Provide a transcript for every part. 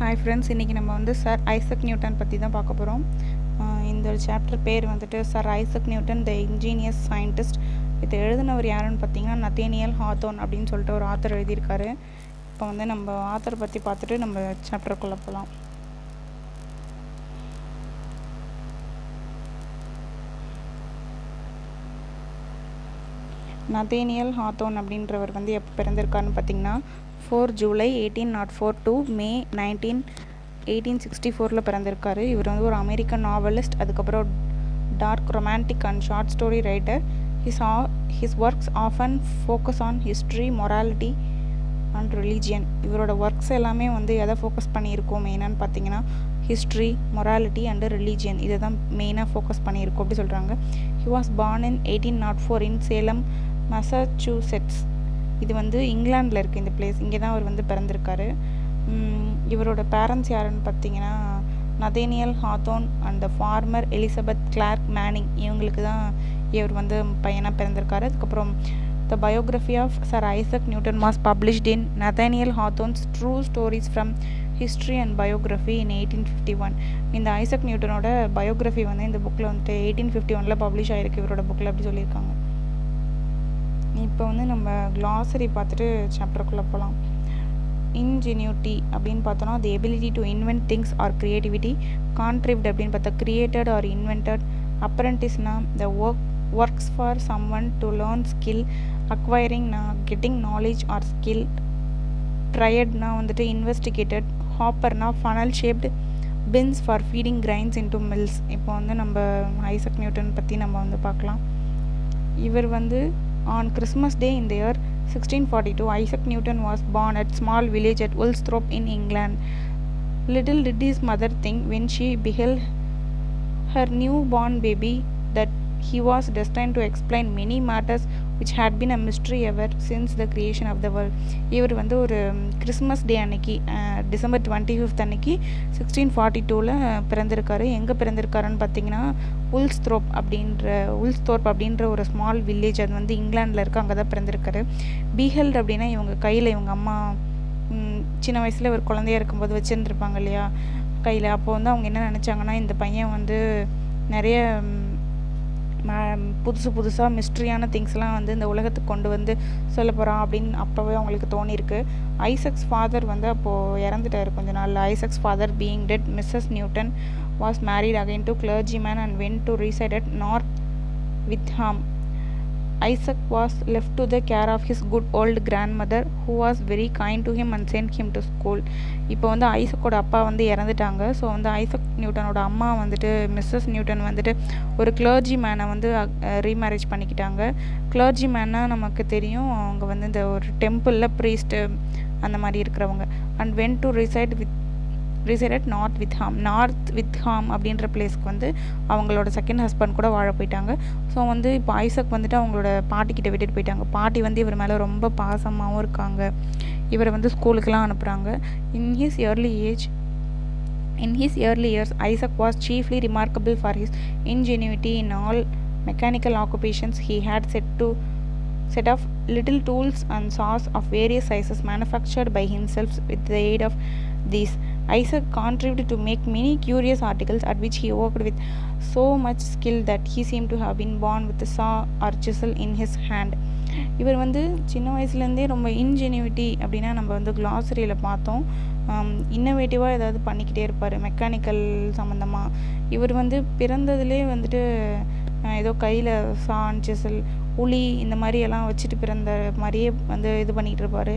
Hi friends, இன்றைக்கி நம்ம வந்து சர் ஐசக் நியூட்டன் பற்றி தான் பார்க்க போகிறோம். இந்த சாப்டர் பேர் வந்துட்டு சர் ஐசக் நியூட்டன் த இன்ஜீனியஸ் சயின்டிஸ்ட். இது எழுதினவர் யாருன்னு பார்த்தீங்கன்னா நத்தேனியல் ஹாத்தோர்ன் அப்படின்னு சொல்லிட்டு ஒரு ஆத்தர் எழுதியிருக்காரு. இப்போ வந்து நம்ம ஆத்தர் பற்றி பார்த்துட்டு நம்ம சாப்டருக்குள்ளே போகலாம். நத்தேனியல் ஹாத்தோர்ன் அப்படின்றவர் வந்து எப்போ பிறந்திருக்காருன்னு பார்த்தீங்கன்னா 4 ஜூலை 1804 to மே 1864 பிறந்திருக்காரு. இவர் வந்து ஒரு அமெரிக்கன் நாவலிஸ்ட், அதுக்கப்புறம் dark romantic and short story writer. His works often focus on history, morality and religion. இவரோட ஒர்க்ஸ் எல்லாமே வந்து எதை ஃபோக்கஸ் பண்ணியிருக்கோம் மெயினான்னு பார்த்தீங்கன்னா ஹிஸ்ட்ரி, மொராலிட்டி அண்டு ரிலீஜியன், இதை தான் மெயினாக ஃபோக்கஸ் பண்ணியிருக்கோம் அப்படி சொல்கிறாங்க. ஹி வாஸ் பார்ன் இன் 1804 இன் சேலம், மசாச்சூசெட்ஸ். இது வந்து இங்கிலாண்டில் இருக்குது இந்த பிளேஸ். இங்கே தான் அவர் வந்து பிறந்திருக்காரு. இவரோட பேரண்ட்ஸ் யாருன்னு பார்த்தீங்கன்னா Nathaniel Hawthorne and former Elizabeth Clarke Manning. இவங்களுக்கு தான் இவர் வந்து பையனாக பிறந்திருக்காரு. அதுக்கப்புறம் the biography of sir Isaac Newton was published in Nathaniel Hawthorne's true stories from history and biography in 1851. இந்த ஐசக் நியூட்டனோட பயோகிராஃபி வந்து இந்த புக்கில் வந்துட்டு 1851 பப்ளிஷ் ஆகிருக்கு இவரோட புக்கில் அப்படி சொல்லியிருக்காங்க. இப்போ வந்து நம்ம க்ளாசரி பார்த்துட்டு சாப்டருக்குள்ளே போகலாம். இன்ஜென்யூட்டி அப்படின்னு பார்த்தோன்னா the ability to invent things or creativity. Contrived அப்படின்னு பார்த்தா கிரியேட்டட் ஆர் இன்வென்டட். அப்ரெண்டிஸ்னா the works for someone to learn skill. அக்வயரிங்னா கெட்டிங் நாலேஜ் ஆர் ஸ்கில். ட்ரையட்னா வந்துட்டு இன்வெஸ்டிகேட்டட். ஹாப்பர்னா funnel shaped bins for feeding grains into mills. இப்போ வந்து நம்ம ஐசக் நியூட்டன் பற்றி நம்ம வந்து பார்க்கலாம். இவர் வந்து on Christmas Day in the year 1642, Isaac Newton was born at small village at Woolsthorpe in England. Little did his mother think when she beheld her newborn baby that he was destined to explain many matters which had been a mystery ever since the creation of the world. இவர் வந்து ஒரு Christmas டே அன்னைக்கு December 25 அன்னைக்கு 1642 பிறந்திருக்காரு. எங்கே பிறந்திருக்காருன்னு பார்த்தீங்கன்னா உல்ஸ்த்ரோப் அப்படின்ற ஒரு ஸ்மால் வில்லேஜ், அது வந்து இங்கிலாண்டில் இருக்குது, அங்கே தான் பிறந்திருக்காரு. பீஹெல்ட் அப்படின்னா இவங்க கையில் இவங்க அம்மா சின்ன வயசில் ஒரு குழந்தையா இருக்கும்போது வச்சுருந்துருப்பாங்க இல்லையா கையில். அப்போ வந்து அவங்க என்ன நினச்சாங்கன்னா இந்த பையன் வந்து நிறைய புதுசாக மிஸ்ட்ரியான திங்ஸ்லாம் வந்து இந்த உலகத்துக்கு கொண்டு வந்து சொல்ல போகிறான் அப்படின்னு அப்போவே அவங்களுக்கு தோணியிருக்கு. ஐசக்ஸ் ஃபாதர் வந்து அப்போது இறந்துட்டார் கொஞ்ச நாள். Isaac's father being dead, Mrs Newton was married again to clergyman and went to reside at North Witham. Isaac was left to the care of his good old grandmother who was very kind to him and sent him to school. இப்போ வந்து ஐசக்கோட அப்பா வந்து இறந்துட்டாங்க. So வந்து Isaac நியூட்டனோட அம்மா வந்துட்டு Mrs Newton வந்துட்டு ஒரு கிளர்ஜி மேனை வந்து ரீமேரேஜ் பண்ணிக்கிட்டாங்க. கிளர்ஜி மேன்னா நமக்கு தெரியும், அவங்க வந்து இந்த ஒரு டெம்பிளில் ப்ரீஸ்ட்டு அந்த மாதிரி இருக்கிறவங்க. And went to reside North Witham அப்படின்ற பிளேஸ்க்கு வந்து அவங்களோட செகண்ட் ஹஸ்பண்ட் கூட வாழ போயிட்டாங்க. ஸோ வந்து இப்போ ஐசக் வந்துட்டு அவங்களோட பாட்டிக்கிட்ட விட்டுட்டு போயிட்டாங்க. பாட்டி வந்து இவர் மேலே ரொம்ப பாசமாகவும் இருக்காங்க. இவரை வந்து ஸ்கூலுக்கெலாம் அனுப்புகிறாங்க. In his early years, Isaac was chiefly remarkable for his ingenuity in all mechanical occupations. He had set of little tools and saws of various sizes manufactured by himself with the aid of these. Isaac contributed to make many curious articles at which he worked with so much skill that he seemed to have been born with a saw or chisel in his hand. இவர் வந்து சின்ன வயசுலேருந்தே ரொம்ப இன்ஜென்யூட்டி அப்படின்னா நம்ம வந்து க்ளாசரியில் பார்த்தோம், இன்னோவேட்டிவாக ஏதாவது பண்ணிக்கிட்டே இருப்பார் மெக்கானிக்கல் சம்மந்தமாக. இவர் வந்து பிறந்ததுலேயே வந்துட்டு ஏதோ கையில் சான், சிசல், உளி இந்த மாதிரி எல்லாம் வச்சுட்டு பிறந்த மாதிரியே வந்து இது பண்ணிகிட்டு இருப்பார்.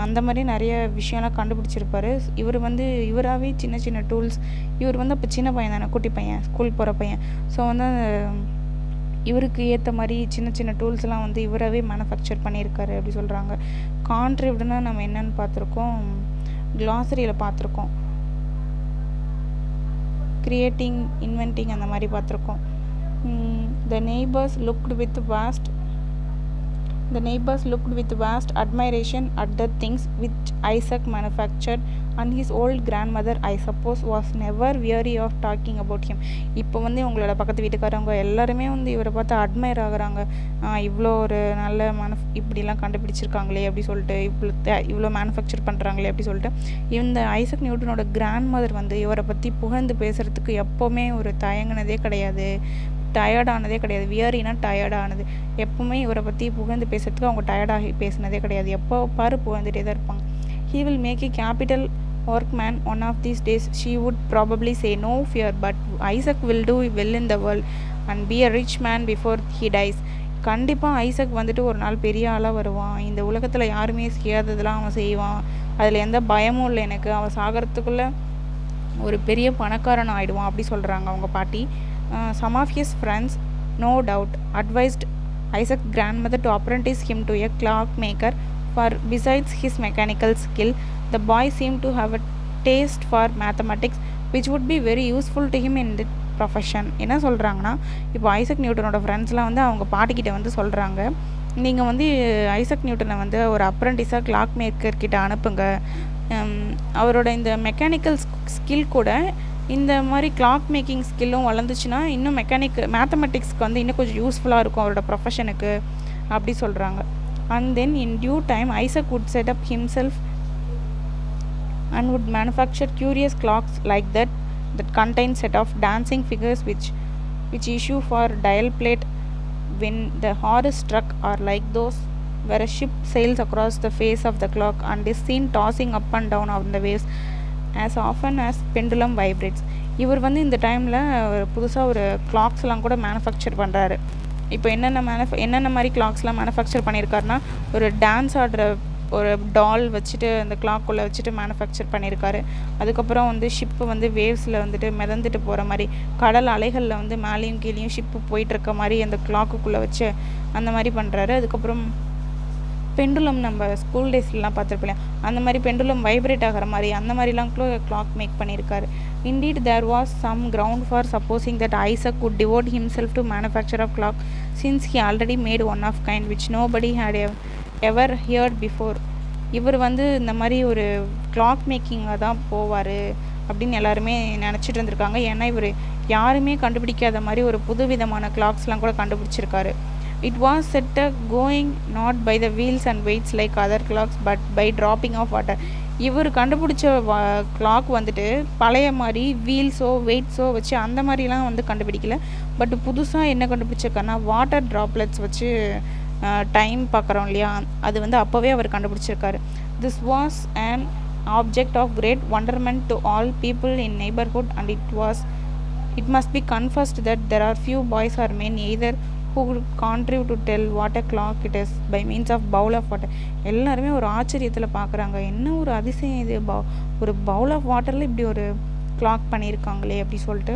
அந்த மாதிரி நிறைய விஷயம்லாம் கண்டுபிடிச்சிருப்பார். இவர் வந்து இவராகவே சின்ன சின்ன டூல்ஸ், இவர் வந்து அப்போ சின்ன பையன் தானே, குட்டி பையன், ஸ்கூல் போகிற பையன். ஸோ வந்து இவருக்கு ஏற்ற மாதிரி சின்ன சின்ன டூல்ஸ்லாம் வந்து இவராகவே மேனுஃபேக்சர் பண்ணியிருக்காரு அப்படி சொல்கிறாங்க. கான்ட்ரிபியூட்னா நம்ம என்னென்னு பார்த்துருக்கோம், க்ளாசரியில் பார்த்துருக்கோம். கிரியேட்டிங், இன்வென்டிங் அந்த மாதிரி பார்த்துருக்கோம். The neighbors looked with vast admiration at the things which Isaac manufactured and his old grandmother I suppose was never weary of talking about him. இப்போ வந்து உங்களோட பக்கத்து வீட்டுக்காரவங்க எல்லாருமே வந்து இவரை பார்த்து அட்மையர் ஆகுறாங்க. இவ்வளோ ஒரு நல்ல இப்படிலாம் கண்டுபிடிச்சிருக்காங்களே அப்படி சொல்லிட்டு, இவ்வளோ மேனுஃபேக்சர் பண்ணுறாங்களே அப்படி சொல்லிட்டு, இந்த ஐசக் நியூட்டனோட கிராண்ட் மதர் வந்து இவரை பற்றி புகழ்ந்து பேசுகிறதுக்கு எப்போவுமே ஒரு தயங்கினதே கிடையாது, டயர்டானதே கிடையாது. வியரினா டயர்டானது. எப்போவுமே இவரை பற்றி புகழ்ந்து பேசுகிறதுக்கு அவங்க டயர்டாகி பேசினதே கிடையாது. எப்போ பாரு புகழ்ந்துட்டே தான் இருப்பாங்க. He will make a capital workman one of these days, she would probably say. No fear, but Isaac will do well in the world and be a rich man before he dies. கண்டிப்பாக Isaac வந்துட்டு ஒரு நாள் பெரிய ஆளாக வருவான். இந்த உலகத்தில் யாருமே செய்யாததெல்லாம் அவன் செய்வான். அதில் எந்த பயமும் இல்லை எனக்கு. அவன் சாகிறதுக்குள்ளே ஒரு பெரிய பணக்காரன் ஆகிடுவான் அப்படி சொல்கிறாங்க அவங்க பாட்டி. Some of his friends, no doubt, advised Isaac's grandmother to apprentice him to a clockmaker, for besides his mechanical skill, the boy seemed to have a taste for mathematics, which would be very useful to him in the profession. என்ன சொல்கிறாங்கன்னா, இப்போ Isaac நியூட்டனோட ஃப்ரெண்ட்ஸ்லாம் வந்து அவங்க பாட்டிக்கிட்ட வந்து சொல்கிறாங்க, நீங்கள் வந்து ஐசக் நியூட்டனை வந்து ஒரு அப்ரெண்டிஸாக கிளாக் மேக்கர்கிட்ட அனுப்புங்க. அவரோட இந்த மெக்கானிக்கல் ஸ்கில் கூட இந்த மாதிரி கிளாக் மேக்கிங் ஸ்கில்லும் வளர்ந்துச்சுன்னா இன்னும் மேத்தமெட்டிக்ஸ்க்கு வந்து இன்னும் கொஞ்சம் யூஸ்ஃபுல்லாக இருக்கும் அவரோட ப்ரொஃபஷனுக்கு அப்படி சொல்கிறாங்க. And then in due time Isaac would set up himself and would manufacture curious clocks like that contain set of dancing figures which issue for dial plate when the hour is struck, or like those where a ship sails across the face of the clock and is seen tossing up and down on the waves as often as pendulum vibrates. இவர் வந்து இந்த டைமில் புதுசாக ஒரு கிளாக்ஸ்லாம் கூட manufacture பண்ணுறாரு. இப்போ என்னென்ன மாதிரி கிளாக்ஸ்லாம் மேனுஃபேக்சர் பண்ணியிருக்காருன்னா, ஒரு டான்ஸ் ஆடுற ஒரு டால் வச்சுட்டு அந்த கிளாக்குள்ளே வச்சுட்டு மேனுஃபேக்சர் பண்ணியிருக்காரு. அதுக்கப்புறம் வந்து ஷிப்பு வந்து வேவ்ஸில் வந்துட்டு மிதந்துட்டு போகிற மாதிரி, கடல் அலைகளில் வந்து மேலேயும் கீழேயும் ஷிப்பு போயிட்டுருக்க மாதிரி அந்த கிளாக்குள்ளே வச்சு அந்த மாதிரி பண்ணுறாரு. அதுக்கப்புறம் பெண்டுலம் நம்ம ஸ்கூல் டேஸ்லாம் பார்த்துருப்போம், அந்த மாதிரி பெண்டுலம் வைப்ரேட் ஆகிற மாதிரி அந்த மாதிரிலாம் கிளாக் மேக் பண்ணியிருக்காரு. Indeed, there was some ground for supposing that Isaac would devote himself to manufacture of clock, since he already made one of kind which nobody had ever heard before. இவர் வந்து இந்த மாதிரி ஒரு clock மேக்கிங்காக தான் போவார் அப்படின்னு எல்லாருமே நினச்சிட்டு இருந்திருக்காங்க. ஏன்னா இவர் யாருமே கண்டுபிடிக்காத மாதிரி ஒரு புது விதமான கிளாக்ஸ்லாம் கூட கண்டுபிடிச்சிருக்காரு. It was set going not by the wheels and weights like other clocks, but by dropping of water. இவர் கண்டுபிடிச்ச கிளாக் வந்துட்டு பழைய மாதிரி வீல்ஸோ வெயிட்ஸோ வச்சு அந்த மாதிரிலாம் வந்து கண்டுபிடிக்கல. பட் புதுசாக என்ன கண்டுபிடிச்சிருக்காருன்னா, வாட்டர் ட்ராப்லெட்ஸ் வச்சு டைம் பார்க்குறோம் இல்லையா, அது வந்து அப்போவே அவர் கண்டுபிடிச்சிருக்காரு. This was an object of great wonderment to all people in neighborhood, and it must be confessed that there are few boys or men either who would contrive to tell what a clock it is by means of bowl of water. எல்லாருமே ஒரு ஆச்சரியத்தில் பார்க்குறாங்க, என்ன ஒரு அதிசயம் இது, ஒரு Pavul of வாட்டரில் இப்படி ஒரு கிளாக் பண்ணியிருக்காங்களே அப்படி சொல்லிட்டு.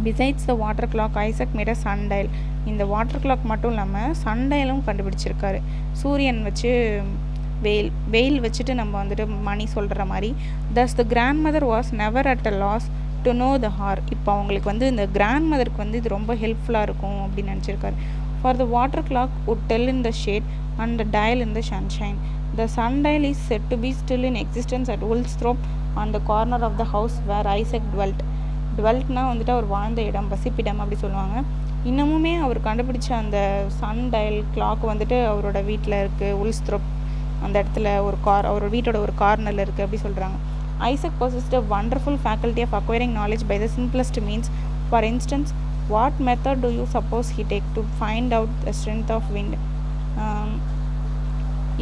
Besides the water clock Isaac made a sundial. இந்த வாட்டர் கிளாக் மட்டும் இல்லாமல் சன்டைலும் கண்டுபிடிச்சிருக்காரு. சூரியன் வச்சு வெயில் வச்சுட்டு நம்ம வந்துட்டு மணி சொல்கிற மாதிரி. Thus the grandmother was never at a loss to know the hour. இப்போ அவங்களுக்கு வந்து இந்த கிராண்ட் மதருக்கு வந்து இது ரொம்ப ஹெல்ப்ஃபுல்லாக இருக்கும் அப்படின்னு நினச்சிருக்காரு. For the water clock would tell in the shade and the dial in the sunshine. The sundial is said to be still in existence at Woolsthorpe on the corner of the house where Isaac dweltனா வந்துட்டு அவர் வாழ்ந்த இடம், வசிப்பிடம் அப்படி சொல்லுவாங்க. இன்னமுமே அவர் கண்டுபிடிச்ச அந்த சன்டைல் clock வந்துட்டு அவரோட வீட்டில் இருக்குது, Woolsthorpe அந்த இடத்துல அவரோட வீட்டோட ஒரு கார்னரில் இருக்குது அப்படி சொல்கிறாங்க. Isaac possessed a wonderful faculty of acquiring knowledge by the simplest means. For instance, what method do you suppose he take to find out the strength of wind?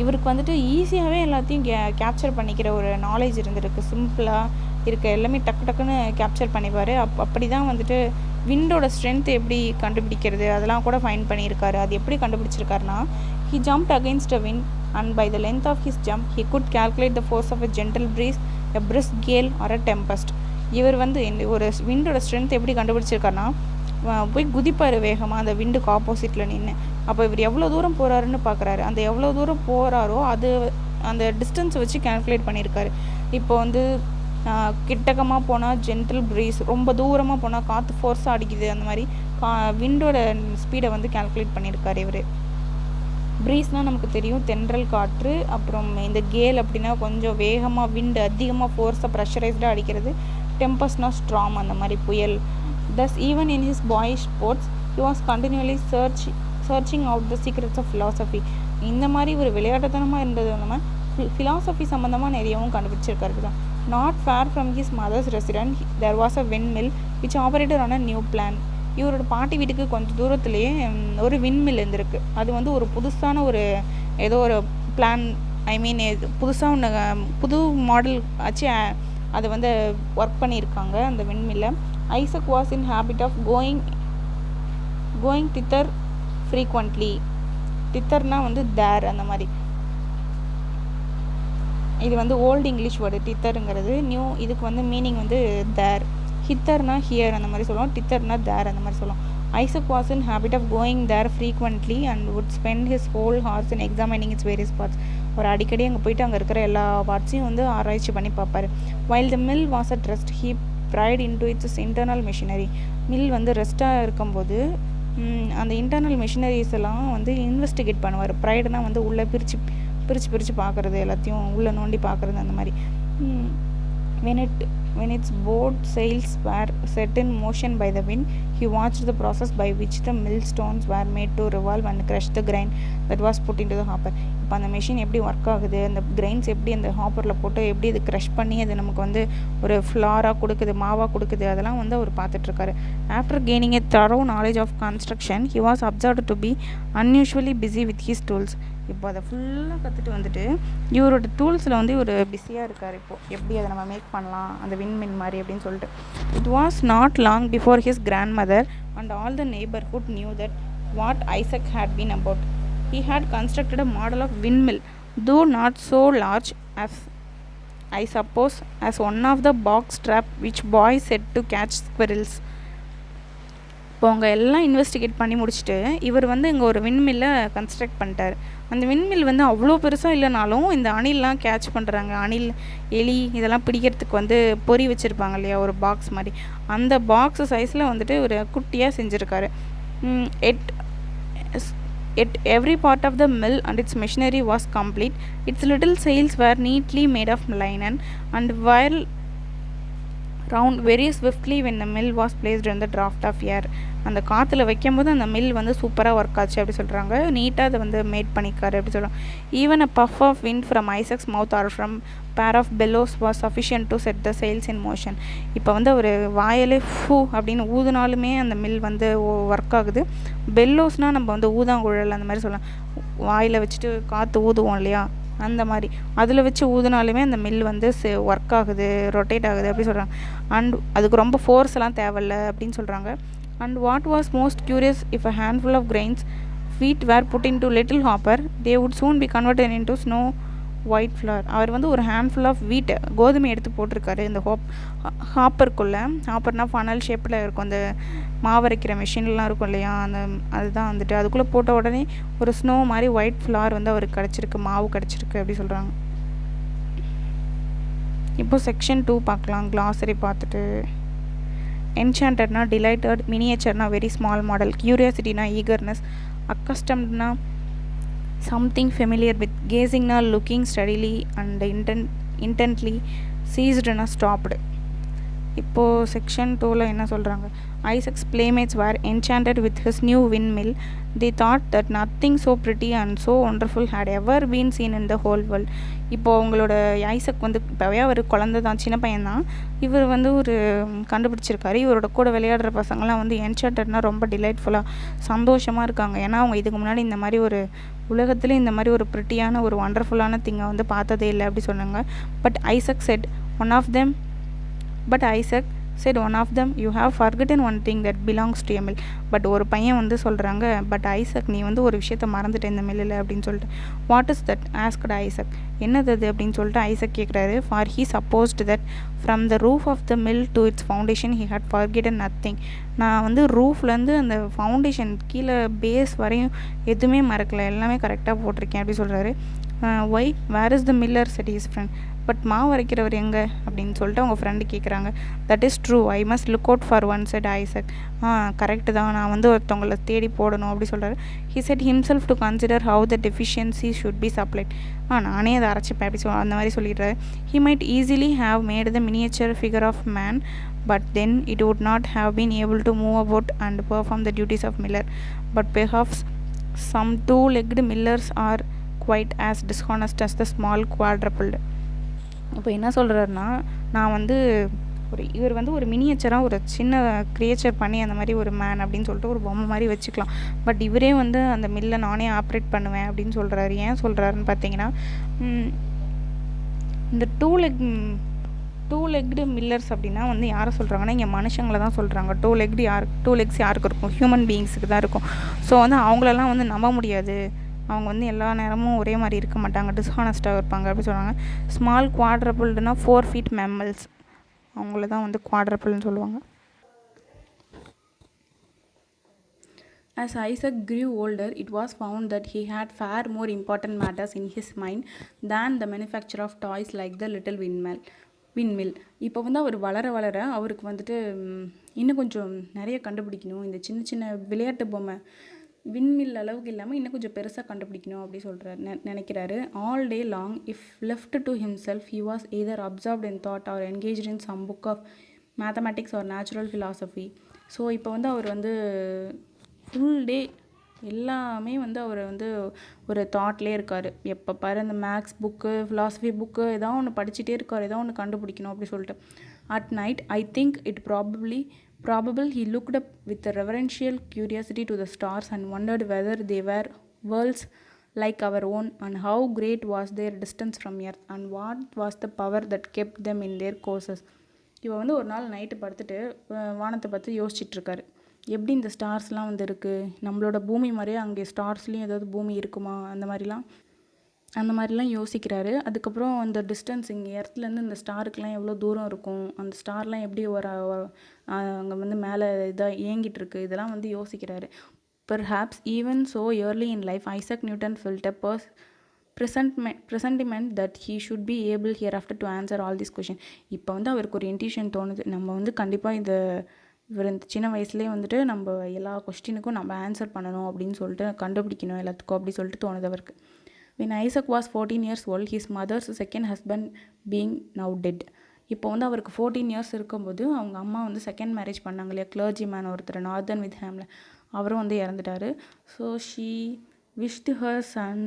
இவருக்கு வந்துட்டு ஈஸியாகவே எல்லாத்தையும் கேப்சர் பண்ணிக்கிற ஒரு நாலேஜ் இருந்திருக்கு. சிம்பிளாக இருக்க எல்லாமே டக்குன்னு கேப்சர் பண்ணிப்பார். அப்படி தான் வந்துட்டு விண்டோட ஸ்ட்ரென்த் எப்படி கண்டுபிடிக்கிறது அதெல்லாம் கூட ஃபைண்ட் பண்ணியிருக்காரு. அது எப்படி கண்டுபிடிச்சிருக்காருன்னா, he jumped against a wind and by the length of his jump he could calculate the force of a gentle breeze, a brisk gale or a tempest. இவர் வந்து இந்த ஒரு விண்டோட ஸ்ட்ரென்த் எப்படி கண்டுபிடிச்சிருக்காருன்னா, போய் குதிப்பார் வேகமாக அந்த விண்டுக்கு ஆப்போசிட்டில் நின்று. அப்போ இவர் எவ்வளோ தூரம் போகிறாருன்னு பார்க்குறாரு. அந்த எவ்வளோ தூரம் போகிறாரோ அது அந்த டிஸ்டன்ஸை வச்சு கேல்குலேட் பண்ணியிருக்காரு. இப்போ வந்து கிட்டக்கமாக போனால் ஜென்டில் ப்ரீஸ், ரொம்ப தூரமாக போனால் காற்று ஃபோர்ஸாக அடிக்குது, அந்த மாதிரி விண்டோட ஸ்பீடை வந்து கேல்குலேட் பண்ணியிருக்காரு இவர். ப்ரீஸ்னால் நமக்கு தெரியும் தென்றல் காற்று, அப்புறம் இந்த கேல் அப்படின்னா கொஞ்சம் வேகமாக விண்டு அதிகமாக ஃபோர்ஸாக ப்ரெஷரைஸ்டாக அடிக்கிறது, டெம்பஸ்னால் ஸ்ட்ராங் அந்த மாதிரி புயல். thus even in his boyish sports he was continually searching out the secrets of philosophy. இந்த மாதிரி ஒரு விளையாட்டுத்தனமாக இருந்தது இல்லாமல் philosophy சம்மந்தமாக நிறையவும் கண்டுபிடிச்சிருக்காரு தான். not far from his mother's residence there was a windmill which operated on a new plan. இவரோட பாட்டி வீட்டுக்கு கொஞ்சம் தூரத்துலேயே ஒரு விண்மில் இருந்திருக்கு. அது வந்து ஒரு புதுசான ஒரு ஏதோ ஒரு பிளான், ஐ மீன் புதுசாக ஒன்று புது மாடல் ஆச்சு அதை வந்து ஒர்க் பண்ணியிருக்காங்க அந்த விண்மில்லை. Isaac was in habit of going thither frequently. தித்தர்னால் வந்து தேர் அந்த மாதிரி. இது வந்து ஓல்டு இங்கிலீஷ் வேர்டு தித்தருங்கிறது. நியூ இதுக்கு வந்து மீனிங் வந்து தேர். ஹித்தர்னா ஹியர் அந்த மாதிரி சொல்லுவோம், டித்தர்னா தேர் அந்த மாதிரி சொல்லுவோம். Isaac was in habit of going there frequently and would spend his whole hours in examining its various parts. ஒரு அடிக்கடி அங்கே போயிட்டு அங்கே இருக்கிற எல்லா பார்ட்ஸையும் வந்து ஆராய்ச்சி பண்ணி பார்ப்பார். While the mill was at rest he pried into its internal machinery. Mill வந்து ரெஸ்ட்டாக இருக்கும்போது அந்த இன்டர்னல் மிஷினரிஸ் எல்லாம் வந்து இன்வெஸ்டிகேட் பண்ணுவார். ப்ரைடுனால் வந்து உள்ளே பிரித்து பார்க்குறது, எல்லாத்தையும் உள்ளே நோண்டி பார்க்குறது அந்த மாதிரி. When its board sails were set in motion by the wind, he watched the process by which the millstones were made to revolve and crush the grain that was put into the hopper. இப்போ அந்த machine எப்படி work ஆகுது, அந்த grains எப்படி அந்த ஹாப்பரில் போட்டு எப்படி இது க்ரஷ் பண்ணி அது நமக்கு வந்து ஒரு ஃப்ளாராக கொடுக்குது, மாவாக கொடுக்குது, அதெல்லாம் வந்து அவர் பார்த்துட்ருக்காரு. After gaining a thorough knowledge of construction, he was observed to be unusually busy with his tools. இப்போ அதை ஃபுல்லாக கற்றுட்டு வந்துட்டு இவரோட டூல்ஸில் வந்து இவர் பிஸியாக இருக்கார். இப்போது எப்படி அதை நம்ம மேக் பண்ணலாம் அந்த விண்மில் மாதிரி அப்படின்னு சொல்லிட்டு. It was not long before his grandmother and all the neighbourhood knew that what Isaac had been about. He had constructed a model of windmill, though not so large as, I suppose, as one of the box trap which boys set to catch squirrels. இப்போ அவங்க எல்லாம் investigate பண்ணி முடிச்சுட்டு இவர் வந்து இங்கே ஒரு விண்மில்லை construct பண்ணிட்டார். அந்த விண்மில் வந்து அவ்வளோ பெருசாக இல்லைனாலும் இந்த அணில்லாம் கேட்ச் பண்ணுறாங்க, அணில் எலி இதெல்லாம் பிடிக்கிறதுக்கு வந்து பொறி வச்சுருப்பாங்க இல்லையா ஒரு பாக்ஸ் மாதிரி, அந்த பாக்ஸ் சைஸில் வந்துட்டு ஒரு குட்டியாக செஞ்சுருக்காரு. Yet every part of the mill and its machinery was complete. Its little sails were neatly made of linen and whirled round very swiftly when the mill was placed in the draft of air. அந்த காற்றுல வைக்கும் போது அந்த mill வந்து சூப்பராக work ஆச்சு அப்படி சொல்கிறாங்க. நீட்டாக அதை வந்து மேட் பண்ணிக்காரு அப்படி சொல்கிறாங்க. Even a puff of wind from Isaac's mouth or from pair of bellows was sufficient to set the sails in motion. இப்போ வந்து ஒரு வாயிலே ஃபூ அப்படின்னு ஊதுனாலுமே அந்த மில் வந்து ஒர்க் ஆகுது. பெல்லோஸ்னால் நம்ம வந்து ஊதாங்குழல் அந்த மாதிரி சொல்லலாம், வாயில் வச்சுட்டு காற்று ஊதுவோம் இல்லையா அந்த மாதிரி, அதில் வச்சு ஊதுனாலுமே அந்த மில் வந்து ஒர்க் ஆகுது, ரொட்டேட் ஆகுது அப்படி சொல்கிறாங்க. அண்ட் அதுக்கு ரொம்ப ஃபோர்ஸ் எல்லாம் தேவையில்லை அப்படின்னு சொல்கிறாங்க. And what was most curious, if a handful of grains wheat were put into little hopper, they would soon be converted into snow white flour. அவர் வந்து ஒரு ஹேண்ட்ஃபுல் ஆஃப் வீட் கோதுமை எடுத்து போட்டிருக்காரு இந்த ஹாப்பருக்குள்ளே. ஹாப்பர்னா ஃபனல் ஷேப்பில் இருக்கும், அந்த மாவரைக்கிற மிஷின்லாம் இருக்கும் இல்லையா, அந்த அதுதான் வந்துட்டு அதுக்குள்ளே போட்ட உடனே ஒரு ஸ்னோ மாதிரி ஒயிட் ஃப்ளார் வந்து அவருக்கு கிடச்சிருக்கு, மாவு கிடச்சிருக்கு அப்படி சொல்கிறாங்க. இப்போது செக்ஷன் 2 பார்க்கலாம். கிளாஸரி பார்த்துட்டு என்சாண்டட்னா டிலைட்டட், மினியேச்சர்னா வெரி ஸ்மால் மாடல், கியூரியாசிட்டினா ஈகர்னஸ், அக்கஸ்டம்ட்னா சம்திங் ஃபெமிலியர் வித், கேசிங்னா லுக்கிங் ஸ்டடிலி அண்ட் இன்டென்ட்லி, சீஸ்டுனா ஸ்டாப்டு. இப்போது செக்ஷன் 2ல் என்ன சொல்கிறாங்க, Isaac's playmates were enchanted with his new windmill. They thought that nothing so pretty and so wonderful had ever been seen in the whole world. இப்போது அவங்களோட Isaac வந்து இப்போவே அவர் குழந்தை தான், சின்ன பையன்தான். இவர் வந்து ஒரு கண்டுபிடிச்சிருக்காரு. இவரோட கூட விளையாடுற பசங்கள்லாம் வந்து என்சாண்டட்னா ரொம்ப டிலைட்ஃபுல்லாக சந்தோஷமாக இருக்காங்க. ஏன்னா அவங்க இதுக்கு முன்னாடி இந்த மாதிரி ஒரு உலகத்துலேயே இந்த மாதிரி ஒரு ப்ரிட்டியான ஒரு ஒண்டர்ஃபுல்லான திங்கை வந்து பார்த்ததே இல்லை அப்படி சொன்னாங்க. But Isaac said one of them, you have forgotten one thing that belongs to a mill. But ஒரு பையன் வந்து சொல்கிறாங்க, பட் ஐசக் நீ வந்து ஒரு விஷயத்த மறந்துட்ட இந்த மில்லில் அப்படின்னு சொல்லிட்டு. What is that asked Isaac, என்னது அது அப்படின்னு சொல்லிட்டு ஐசக் கேட்குறாரு. For he supposed that from the roof of the mill to its foundation he had forgotten nothing. நான் வந்து ரூஃப்லேருந்து அந்த ஃபவுண்டேஷன் கீழே பேஸ் வரையும் எதுவுமே மறக்கலை, எல்லாமே கரெக்டாக போட்டிருக்கேன் அப்படி சொல்கிறாரு. Why where is the miller said his friend. But மாவு அரைக்கிறவர் எங்கே அப்படின்னு சொல்லிட்டு அவங்க ஃப்ரெண்டு கேட்குறாங்க. That is true, I must look out for one said Isaac. Correct தான், நான் வந்து ஒருத்தவங்களை தேடி போடணும் அப்படி சொல்கிறாரு. He set himself to consider how the deficiency should be supplied. நானே அதை அரைச்சிப்பேன் அப்படி அந்த மாதிரி சொல்லிடுறாரு. He might easily have made the miniature figure of man, but then it would not have been able to move about and perform the duties of miller. But perhaps some two-legged millers are quite as dishonest as the small quadruped. இப்போ என்ன சொல்கிறாருன்னா, நான் வந்து இவர் வந்து ஒரு மினியேச்சராக ஒரு சின்ன க்ரியேச்சர் பண்ணி அந்த மாதிரி ஒரு மேன் அப்படின்னு சொல்லிட்டு ஒரு பொம்மை மாதிரி வச்சுக்கலாம். பட் இவரே வந்து அந்த மில்லை நானே ஆப்ரேட் பண்ணுவேன் அப்படின்னு சொல்கிறாரு. ஏன் சொல்கிறாருன்னு பார்த்தீங்கன்னா, இந்த டூ லெக்டு மில்லர்ஸ் அப்படின்னா வந்து யாரை சொல்கிறாங்கன்னா, இங்கே மனுஷங்களை தான் சொல்கிறாங்க. டூ லெக்ஸ் யாருக்கு இருக்கும்? ஹியூமன் பீயிங்ஸுக்கு தான் இருக்கும். ஸோ வந்து அவங்களெல்லாம் வந்து நம்ப முடியாது, அவங்க வந்து எல்லா நேரமும் ஒரே மாதிரி இருக்க மாட்டாங்க, டிஸ்ஹானஸ்ட்டாக இருப்பாங்க அப்படி சொல்கிறாங்க. ஸ்மால் குவாட்ரபிள்டுனா 4 feet மேம்மல்ஸ், அவங்கள தான் வந்து குவாட்ரபிள்னு சொல்லுவாங்க. As Isaac grew older, it was found that he had far more important matters in his mind than the manufacture of toys like the little windmill. இப்போ வந்து அவர் வளர அவருக்கு வந்துட்டு இன்னும் கொஞ்சம் நிறைய கண்டுபிடிக்கணும், இந்த சின்ன சின்ன விளையாட்டு பொம்மை விண்மில் அளவுக்கு இல்லாமல் இன்னும் கொஞ்சம் பெருசாக கண்டுபிடிக்கணும் அப்படி சொல்கிறார் நினைக்கிறாரு. All day long if left to himself he was either absorbed in thought or engaged in some book of mathematics or natural philosophy. So இப்போ வந்து அவர் வந்து ஃபுல் டே எல்லாமே வந்து அவர் வந்து ஒரு தாட்லேயே இருக்கார். எப்போ பாரு அந்த மேக்ஸ் புக்கு, ஃபிலாசபி புக்கு ஏதோ ஒன்று படிச்சுட்டே இருக்கார், ஏதோ ஒன்று கண்டுபிடிக்கணும் அப்படி சொல்லிட்டு. At night I think it probable he looked up with a reverential curiosity to the stars and wondered whether they were worlds like our own, and how great was their distance from earth, and what was the power that kept them in their courses. இவ வந்து ஒரு நாள் night படுத்துட்டு வானத்தை பார்த்து யோசிச்சுட்ருக்காரு. எப்படி இந்த ஸ்டார்ஸ்லாம் வந்து இருக்குது, நம்மளோட பூமி மாதிரியே அங்கே ஸ்டார்ஸ்லேயும் ஏதாவது பூமி இருக்குமா, அந்த மாதிரிலாம் யோசிக்கிறாரு. அதுக்கப்புறம் அந்த டிஸ்டன்ஸ் இங்கே எர்த்லேருந்து இந்த ஸ்டாருக்கெலாம் எவ்வளோ தூரம் இருக்கும், அந்த ஸ்டார்லாம் எப்படி அங்கே வந்து மேலே இதாக இயங்கிட்டுருக்கு, இதெல்லாம் வந்து யோசிக்கிறாரு. Perhaps even so early in life, Isaac Newton felt a presentiment that he should be able hereafter to answer all these questions. இப்போ வந்து அவருக்கு ஒரு இன்ட்யூஷன் தோணுது, நம்ம வந்து கண்டிப்பாக இவர் இந்த சின்ன வயசுலேயே வந்துட்டு நம்ம எல்லா கொஸ்டினுக்கும் நம்ம ஆன்சர் பண்ணணும் அப்படின்னு சொல்லிட்டு கண்டுபிடிக்கணும் எல்லாத்துக்கும் அப்படி சொல்லிட்டு தோணுது அவருக்கு. When Isaac was 14 years old, his mother's second husband being now dead. இப்போ வந்து அவருக்கு 14 இயர்ஸ் இருக்கும்போது அவங்க அம்மா வந்து செகண்ட் மேரேஜ் பண்ணாங்க இல்லையா, கிளர்ஜி மேன் ஒருத்தர் நார்தன் வித்ஹாமில், அவரும் வந்து இறந்துட்டார். So she wished her son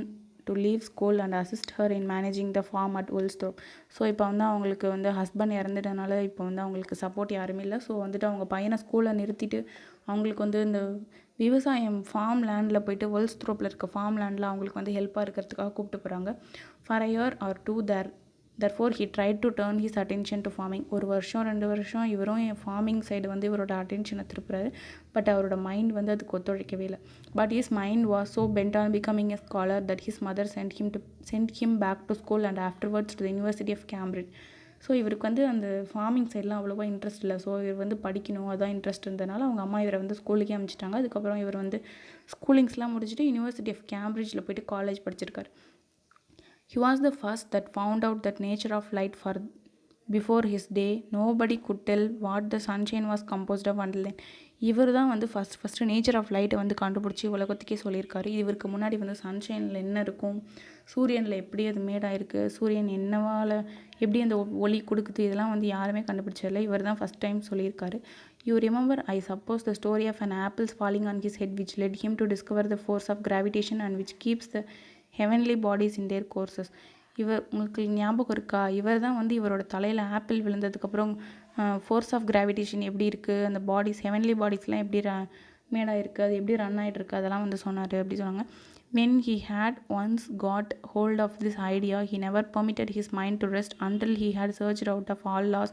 to leave school and assist her in managing the farm at Woolsthorpe. So இப்போ வந்து அவங்களுக்கு வந்து ஹஸ்பண்ட் இறந்துட்டனால இப்போ வந்து அவங்களுக்கு சப்போர்ட் யாருமே இல்லை. ஸோ வந்துட்டு அவங்க பையனை ஸ்கூலில் நிறுத்திட்டு அவங்களுக்கு வந்து இந்த விவசாயம் ஃபார்ம் லேண்டில் போயிட்டு Woolsthorpeல இருக்க ஃபார்ம் லேண்டில் அவங்களுக்கு வந்து ஹெல்ப்பாக இருக்கிறதுக்காக கூப்பிட்டு போகிறாங்க. For a year or two therefore he tried to turn his attention to farming. 1 வருஷம் 2 வருஷம் இவரும் ஃபார்மிங் சைடு வந்து இவரோட அட்டென்ஷனை திருப்புறாரு. பட் அவரோட மைண்ட் வந்து அதுக்கு ஒத்துழைக்கவே இல்லை. But his mind was so bent on becoming a scholar that his mother sent him back to school and afterwards to the University of Cambridge. So இவருக்கு வந்து அந்த ஃபார்மிங் சைட்லாம் அவ்வளோவா இன்ட்ரெஸ்ட் இல்லை. ஸோ இவர் வந்து படிக்கணும் அதான் இன்ட்ரெஸ்ட் இருந்ததுனால அவங்க அம்மா இவரை வந்து ஸ்கூலுக்கே அனுப்பிச்சிட்டாங்க. அதுக்கப்புறம் இவர் வந்து ஸ்கூலிங்ஸ்லாம் முடிச்சுட்டு யூனிவர்சிட்டி ஆஃப் கேம்பிரிட்ஜில் போயிட்டு காலேஜ் படிச்சிருக்காரு. He was the first that found out that nature of light for before his day. Nobody could tell what the sunshine was composed of until then. இவர் தான் வந்து ஃபஸ்ட்டு நேச்சர் ஆஃப் லைட்டை வந்து கண்டுபிடிச்சி உலகத்துக்கே சொல்லியிருக்காரு. இவருக்கு முன்னாடி வந்து சன்ஷைனில் என்ன இருக்கும், சூரியனில் எப்படி அது மேடாயிருக்கு, சூரியன் என்னவால் எப்படி அந்த ஒளி கொடுக்குது, இதெல்லாம் வந்து யாருமே கண்டுபிடிச்சதில்லை. இவர் தான் ஃபஸ்ட் டைம் சொல்லியிருக்காரு. You remember, I suppose, the story of an apple's falling on his head which led him to discover the force of gravitation and which keeps the heavenly bodies in their courses. உங்களுக்கு ஞாபகம் இருக்கா, இவர் தான் வந்து இவரோட தலையில் apple விழுந்ததுக்கப்புறம் force of gravitation எப்படி இருக்குது, அந்த பாடிஸ் ஹெவன்லி பாடிஸ்லாம் எப்படி மேடாக இருக்குது, அது எப்படி ரன் ஆகிட்டுருக்கு, அதெல்லாம் வந்து சொன்னார் அப்படி சொன்னாங்க. When he had once got hold of this idea, he never permitted his mind to rest until he had searched out of all laws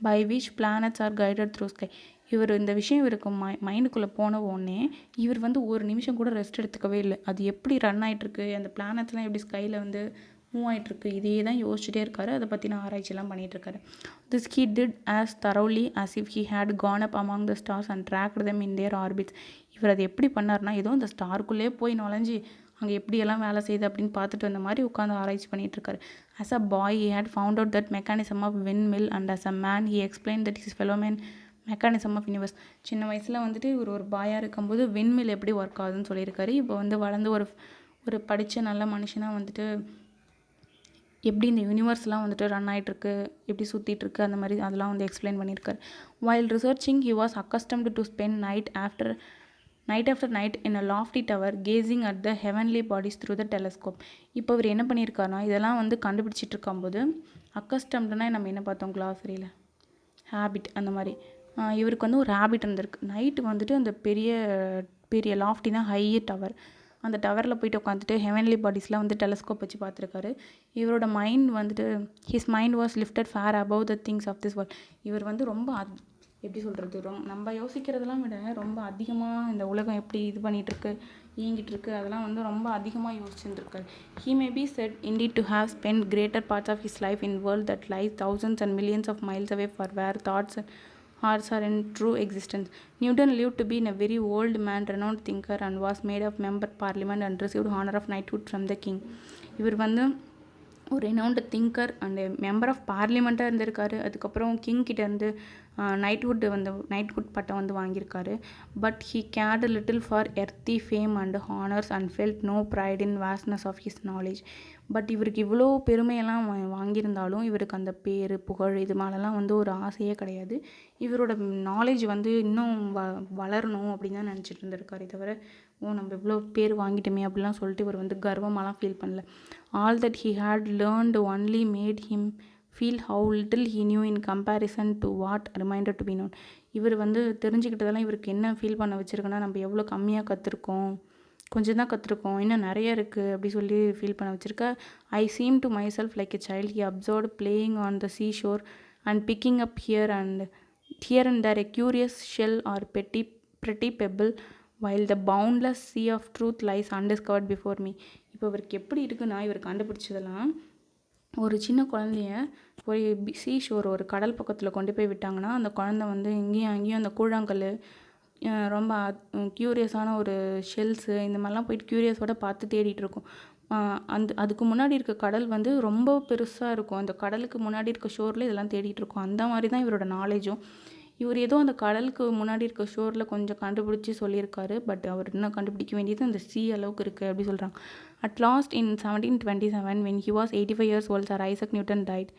by which planets are guided through sky. இவர் இந்த விஷயம் இவருக்கு மைண்டுக்குள்ளே போன உடனே இவர் வந்து ஒரு நிமிஷம் கூட ரெஸ்ட் எடுத்துக்கவே இல்லை. அது எப்படி ரன் ஆகிட்டுருக்கு, அந்த பிளானட்ஸ்லாம் எப்படி ஸ்கையில் வந்து மூவ் ஆகிட்டுருக்கு, இதே தான் யோசிச்சுட்டே இருக்காரு. அதை பற்றின ஆராய்ச்சியெல்லாம் பண்ணிகிட்ருக்காரு. This he did as thoroughly as if he had gone up among the stars and tracked them in their orbits. இவர் அதை எப்படி பண்ணார்னா, ஏதோ இந்த ஸ்டாருக்குள்ளே போய் நுழைஞ்சி அங்கே எப்படியெல்லாம் வேலை செய்யுது அப்படின்னு பார்த்துட்டு வந்த மாதிரி உட்காந்து ஆராய்ச்சி பண்ணிகிட்ருக்காரு. As a boy he had found out that mechanism of windmill and as a man he explained that his fellow man mechanism of universe. சின்ன வயசில் வந்துட்டு இவர் ஒரு பாயாக இருக்கும்போது விண்மில் எப்படி ஒர்க் ஆகுதுன்னு சொல்லியிருக்காரு. இப்போ வந்து வளர்ந்து ஒரு படித்த நல்ல மனுஷனாக வந்துட்டு எப்படி இந்த யூனிவர்ஸ்லாம் வந்துட்டு ரன் ஆகிட்டுருக்கு, எப்படி சுற்றிட்டுருக்கு, அந்த மாதிரி அதெல்லாம் வந்து எக்ஸ்பிளைன் பண்ணியிருக்காரு. while researching he was accustomed to spend night after night in a lofty tower gazing at the heavenly bodies through the telescope. இப்போ இவர் என்ன பண்ணியிருக்காருனா இதெல்லாம் வந்து கண்டுபிடிச்சிட்டு இருக்கும்போது அக்கஸ்டம்டுனா நம்ம என்ன பார்த்தோம் கிளாஸரியில் ஹேபிட், அந்த மாதிரி இவருக்கு வந்து ஒரு ஹேபிட் இருந்திருக்கு. நைட்டு வந்துட்டு அந்த பெரிய லாஃப்டினா ஹை டவர், அந்த டவரில் போயிட்டு உட்காந்துட்டு ஹெவன்லி பாடிஸ்லாம் வந்து டெலஸ்கோப் வச்சு பார்த்துருக்காரு. இவரோட மைண்ட் வந்துட்டு his mind was lifted far above the things of this world. இவர் வந்து ரொம்ப எப்படி சொல்கிறது, நம்ம யோசிக்கிறதெல்லாம் விட ரொம்ப அதிகமாக இந்த உலகம் எப்படி இது பண்ணிகிட்ருக்கு, இயங்கிட்டுருக்கு, அதெல்லாம் வந்து ரொம்ப அதிகமாக யோசிச்சுருக்காரு. he may be said indeed to have spent greater parts of his life in world that lies thousands and millions of miles away for where thoughts and hearts are in true existence. Newton lived to be a very old man, renowned thinker, and was made of member parliament and received honor of knighthood from the king. இவர் வந்து ஒரு renowned thinker and member of பார்லிமெண்ட்டாக இருந்திருக்காரு. அதுக்கப்புறம் king கிட்டேருந்து knighthood பட்டம் வந்து வாங்கியிருக்காரு. But he cared little for earthly fame and honours and felt no pride in vastness of his knowledge. But இவருக்கு இவ்வளோ பெருமையெல்லாம் வாங்கியிருந்தாலும் இவருக்கு அந்த பேர் புகழ் இது மேலெலாம் வந்து ஒரு ஆசையே கிடையாது. இவரோட நாலேஜ் வந்து இன்னும் வளரணும் அப்படின்னு தான் நினச்சிட்டு இருந்திருக்காரு. தவிர நம்ம இவ்வளோ பேர் வாங்கிட்டோமே அப்படிலாம் சொல்லிட்டு இவர் வந்து கர்வமாலாம் ஃபீல் பண்ணல. All that he had learned only made him feel how little he knew in comparison to what remained to be known. இவர் வந்து தெரிஞ்சுக்கிட்டதெல்லாம் இவருக்கு என்ன ஃபீல் பண்ண வச்சுருக்குன்னா நம்ம எவ்வளோ கம்மியாக கற்றுருக்கோம், கொஞ்சம் தான் கற்றுருக்கோம், இன்னும் நிறைய இருக்குது அப்படி சொல்லி ஃபீல் பண்ண வச்சுருக்க. I seem to myself like a child he observed playing on the seashore and picking up here and there a curious shell or pretty pebble while the boundless sea of truth lies undiscovered before me. இப்போ இவருக்கு எப்படி இருக்குன்னா இவர் கண்டுபிடிச்சதெல்லாம் ஒரு சின்ன குழந்தைய ஒரு சீ sure ஒரு கடல் பக்கத்தில் கொண்டு போய் விட்டாங்கன்னா அந்த குழந்தை வந்து இங்கேயும் அங்கேயும் அந்த கூழாங்கல் ரொம்ப க்யூரியஸான ஒரு ஷெல்ஸு இந்த மாதிரிலாம் போயிட்டு க்யூரியஸோட பார்த்து தேடிட்டு இருக்கும். அதுக்கு முன்னாடி இருக்க கடல் வந்து ரொம்ப பெருசாக இருக்கும். அந்த கடலுக்கு முன்னாடி இருக்க ஷோரில் இதெல்லாம் தேடிட்டு இருக்கும். அந்த மாதிரி தான் இவரோட நாலேஜும். இவர் ஏதோ அந்த கடலுக்கு முன்னாடி இருக்க ஷோரில் கொஞ்சம் கண்டுபிடிச்சி சொல்லியிருக்காரு. பட் அவர் இன்னும் கண்டுபிடிக்க வேண்டியது அந்த சி அளவுக்கு இருக்குது அப்படி சொல்கிறாங்க. At last in 1727 when he was 85 years old Sir Isaac Newton died.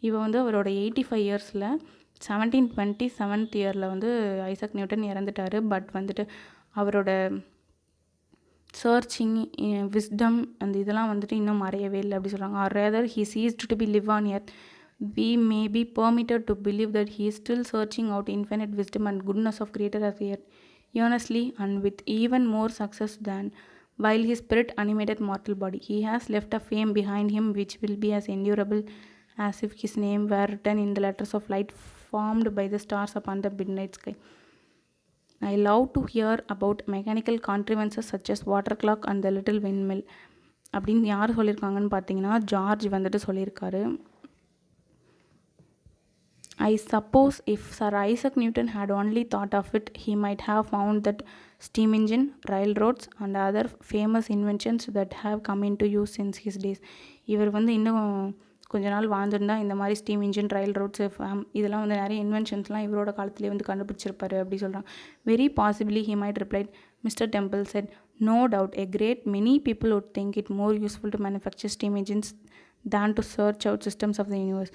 இவன் வந்து அவரோட 85 இயர்ஸில் 1727th இயரில் வந்து ஐசக் நியூட்டன் இறந்துட்டார். பட் வந்துட்டு அவரோட சர்ச்சிங் விஸ்டம் அந்த இதெல்லாம் வந்துட்டு இன்னும் மறையவே இல்லை அப்படி சொல்கிறாங்க. Or rather he ceased to be live on earth. We may be permitted to believe that he is still searching out infinite wisdom and goodness of creator as yet earnestly and with even more success than while his spirit animated mortal body. He has left a fame behind him which will be as endurable as if his name were written in the letters of light formed by the stars upon the midnight sky. I love to hear about mechanical contrivances such as water clock and the little windmill. அப்படின்னு யார் சொல்லியிருக்காங்கன்னு பார்த்தீங்கன்னா George வந்துட்டு சொல்லியிருக்காரு. I suppose if Sir Isaac Newton had only thought of it, he might have found that steam engine, railroads and other famous inventions that have come into use since his days. இவர் வந்து இன்னும் கொஞ்ச நாள் வாழ்ந்துருந்தா இந்த மாதிரி steam engine, ரயில் roads இதெல்லாம் வந்து நிறைய இன்வென்ஷன்ஸ்லாம் இவரோட காலத்திலே வந்து கண்டுபிடிச்சிருப்பாரு அப்படி சொல்கிறாங்க. Very possibly he might replied. Mr. Temple said, no doubt a great many people would think it more useful to manufacture steam engines than to search out systems of the universe.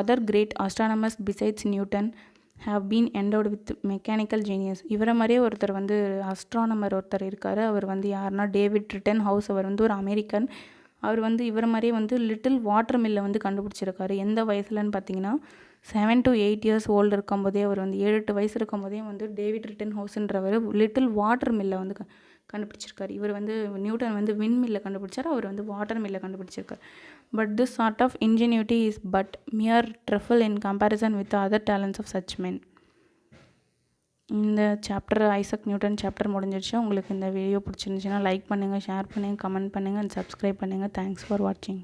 Other great astronomers besides Newton have been endowed with mechanical genius. இவரை மாதிரியே ஒருத்தர் வந்து astronomer ஒருத்தர் இருக்கார். அவர் வந்து யாருன்னா David return house. அவர் வந்து ஒரு அமெரிக்கன். அவர் வந்து இவரை மாதிரியே வந்து லிட்டில் வாட்டர் மில்லை வந்து கண்டுபிடிச்சிருக்காரு. எந்த வயசுலன்னு பார்த்தீங்கன்னா 7 to 8 years ஓல்டு இருக்கும்போதே அவர் வந்து 7-8 வயசு இருக்கும்போதே வந்து டேவிட் ரிட்டன் ஹவுஸ்ன்றவர் லிட்டில் வாட்டர் மில்லை வந்து கண்டுபிடிச்சிருக்காரு. இவர் வந்து நியூட்டன் வந்து வின் மில்லை கண்டுபிடிச்சார், அவர் வந்து வாட்டர் மில்லை கண்டுபிடிச்சிருக்கார். But this sort of ingenuity is but mere trifle in comparison with other talents of such men. இந்த சாப்டர் ஐசக் நியூட்டன் சாப்டர் முடிஞ்சிடுச்சு. உங்களுக்கு இந்த வீடியோ பிடிச்சிருந்துச்சுன்னா லைக் பண்ணுங்கள், ஷேர் பண்ணுங்கள், கமெண்ட் பண்ணுங்கள் அண்ட் சப்ஸ்கிரைப் பண்ணுங்கள். தேங்க்ஸ் ஃபார் வாட்சிங்.